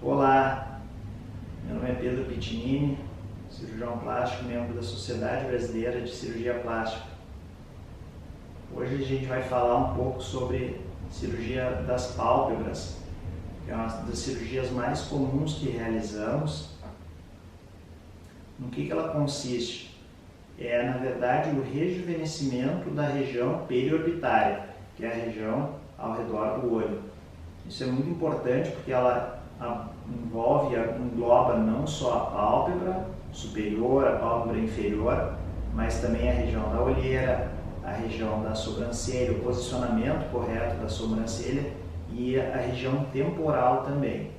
Olá, meu nome é Pedro Pitinini, cirurgião plástico, membro da Sociedade Brasileira de Cirurgia Plástica. Hoje a gente vai falar um pouco sobre cirurgia das pálpebras, que é uma das cirurgias mais comuns que realizamos. No que ela consiste? É, na verdade, o rejuvenescimento da região periorbitária, que é a região ao redor do olho. Isso é muito importante porque ela engloba não só a pálpebra superior, a pálpebra inferior, mas também a região da olheira, a região da sobrancelha, o posicionamento correto da sobrancelha e a região temporal também.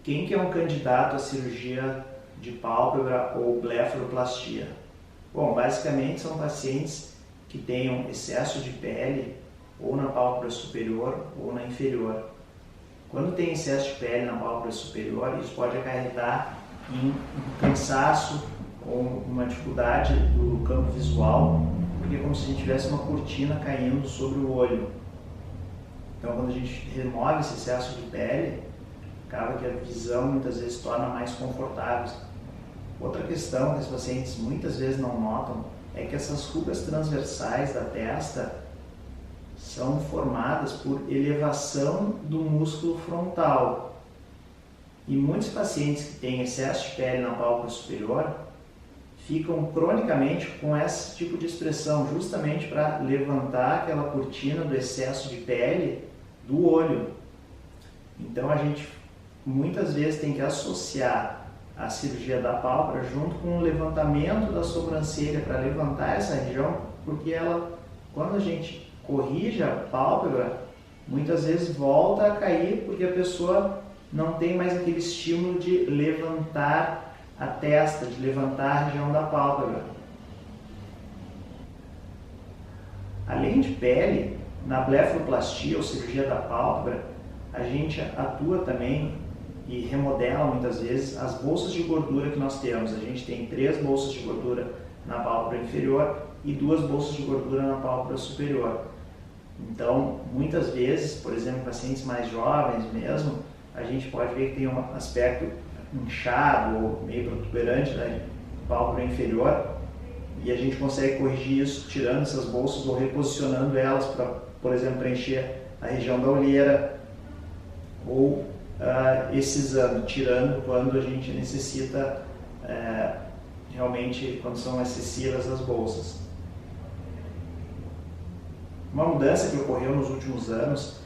Quem que é um candidato à cirurgia de pálpebra ou blefaroplastia? Bom, basicamente são pacientes que tenham excesso de pele ou na pálpebra superior ou na inferior. Quando tem excesso de pele na pálpebra superior, isso pode acarretar em um cansaço ou uma dificuldade do campo visual, porque é como se a gente tivesse uma cortina caindo sobre o olho. Então, quando a gente remove esse excesso de pele, acaba que a visão muitas vezes se torna mais confortável. Outra questão que os pacientes muitas vezes não notam é que essas rugas transversais da testa são formadas por elevação do músculo frontal. E muitos pacientes que têm excesso de pele na pálpebra superior ficam cronicamente com esse tipo de expressão, justamente para levantar aquela cortina do excesso de pele do olho. Então a gente muitas vezes tem que associar a cirurgia da pálpebra junto com o levantamento da sobrancelha para levantar essa região, porque quando a gente corrige a pálpebra, muitas vezes volta a cair porque a pessoa não tem mais aquele estímulo de levantar a testa, de levantar a região da pálpebra. Além de pele, na blefaroplastia ou cirurgia da pálpebra, a gente atua também e remodela muitas vezes as bolsas de gordura que nós temos. A gente tem 3 bolsas de gordura na pálpebra inferior e 2 bolsas de gordura na pálpebra superior. Então, muitas vezes, por exemplo, pacientes mais jovens mesmo, a gente pode ver que tem um aspecto inchado ou meio protuberante da pálpebra inferior e a gente consegue corrigir isso tirando essas bolsas ou reposicionando elas para, por exemplo, preencher a região da olheira ou excisando, tirando quando a gente necessita realmente, quando são excessivas as bolsas. Uma mudança que ocorreu nos últimos anos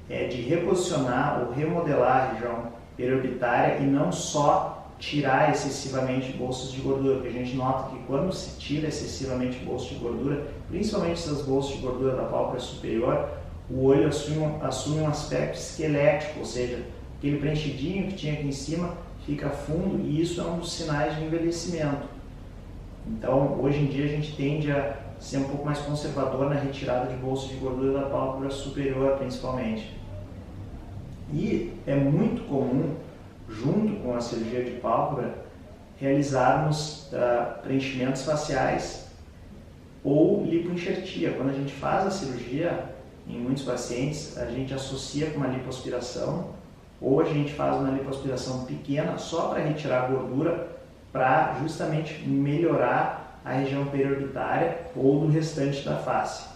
é de reposicionar ou remodelar a região periorbitária e não só tirar excessivamente bolsas de gordura, porque a gente nota que quando se tira excessivamente bolsas de gordura, principalmente essas bolsas de gordura da pálpebra superior, o olho assume um aspecto esquelético, ou seja, aquele preenchidinho que tinha aqui em cima fica fundo e isso é um dos sinais de envelhecimento. Então, hoje em dia a gente tende a ser um pouco mais conservador na retirada de bolsas de gordura da pálpebra superior, principalmente. E é muito comum, junto com a cirurgia de pálpebra, realizarmos preenchimentos faciais ou lipoenxertia. Quando a gente faz a cirurgia, em muitos pacientes, a gente associa com uma lipoaspiração ou a gente faz uma lipoaspiração pequena só para retirar a gordura, para justamente melhorar a região periorbitária ou do restante da face.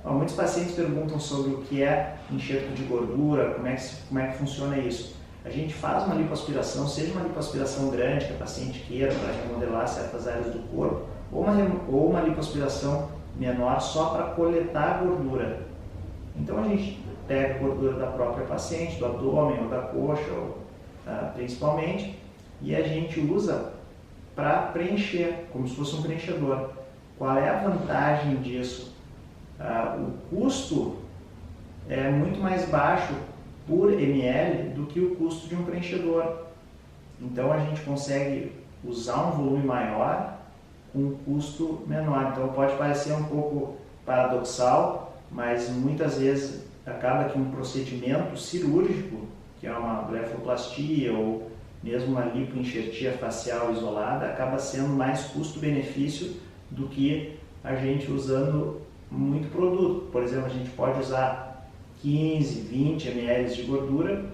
Muitos pacientes perguntam sobre o que é enxerto de gordura, como é que funciona isso. A gente faz uma lipoaspiração, seja uma lipoaspiração grande que a paciente queira para remodelar certas áreas do corpo, ou uma lipoaspiração menor só para coletar a gordura. Então a gente pega a gordura da própria paciente, do abdômen ou da coxa, principalmente, e a gente usa para preencher, como se fosse um preenchedor. Qual é a vantagem disso? O custo é muito mais baixo por ml do que o custo de um preenchedor. Então a gente consegue usar um volume maior com um custo menor. Então pode parecer um pouco paradoxal, mas muitas vezes acaba que um procedimento cirúrgico, que é uma blefaroplastia ou mesmo uma lipoenxertia facial isolada, acaba sendo mais custo-benefício do que a gente usando muito produto. Por exemplo, a gente pode usar 15, 20 ml de gordura,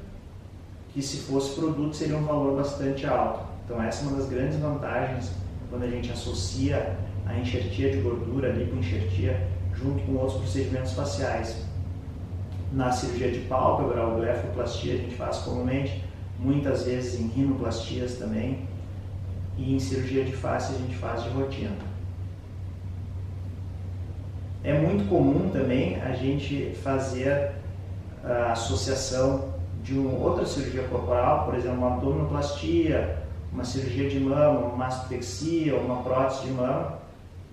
que se fosse produto seria um valor bastante alto. Então essa é uma das grandes vantagens quando a gente associa a enxertia de gordura, a lipoenxertia, junto com outros procedimentos faciais. Na cirurgia de pálpebra ou blefaroplastia a gente faz comumente, muitas vezes em rinoplastias também, e em cirurgia de face a gente faz de rotina. É muito comum também a gente fazer a associação de outra cirurgia corporal, por exemplo, uma abdominoplastia, uma cirurgia de mama, uma mastopexia, uma prótese de mama,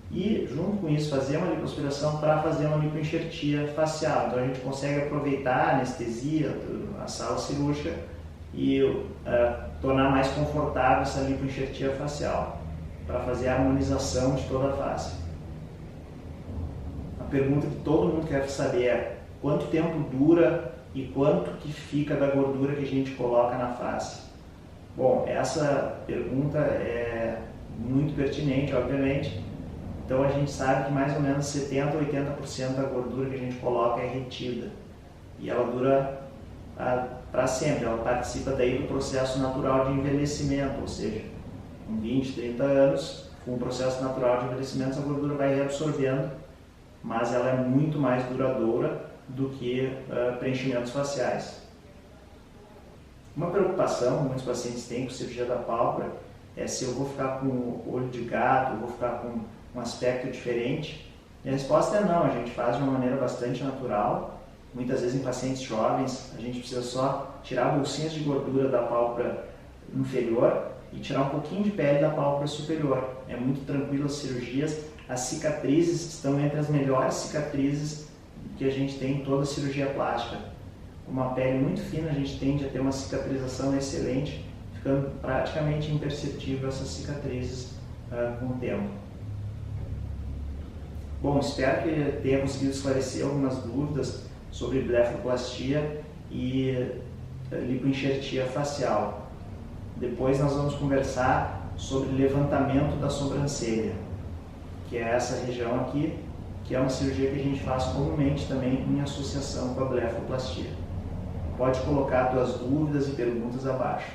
e junto com isso fazer uma lipoaspiração para fazer uma lipoenxertia facial. Então a gente consegue aproveitar a anestesia, a sala cirúrgica e tornar mais confortável essa lipoenxertia facial, para fazer a harmonização de toda a face. A pergunta que todo mundo quer saber é quanto tempo dura e quanto que fica da gordura que a gente coloca na face. Bom, essa pergunta é muito pertinente, obviamente. Então a gente sabe que mais ou menos 70% a 80% da gordura que a gente coloca é retida. E ela dura para sempre, ela participa daí do processo natural de envelhecimento, ou seja, com 20, 30 anos, com o processo natural de envelhecimento, essa gordura vai reabsorvendo, mas ela é muito mais duradoura do que preenchimentos faciais. Uma preocupação que muitos pacientes têm com cirurgia da pálpebra é se eu vou ficar com o olho de gato, eu vou ficar com um aspecto diferente. E a resposta é não, a gente faz de uma maneira bastante natural. Muitas vezes em pacientes jovens, a gente precisa só tirar bolsinhas de gordura da pálpebra inferior e tirar um pouquinho de pele da pálpebra superior. É muito tranquilo as cirurgias, as cicatrizes estão entre as melhores cicatrizes que a gente tem em toda a cirurgia plástica. Uma pele muito fina, a gente tende a ter uma cicatrização excelente, ficando praticamente imperceptível essas cicatrizes com o tempo. Bom, espero que tenha conseguido esclarecer algumas dúvidas sobre blefaroplastia e lipoenxertia facial. Depois nós vamos conversar sobre levantamento da sobrancelha, que é essa região aqui, que é uma cirurgia que a gente faz comumente também em associação com a blefaroplastia. Pode colocar suas dúvidas e perguntas abaixo.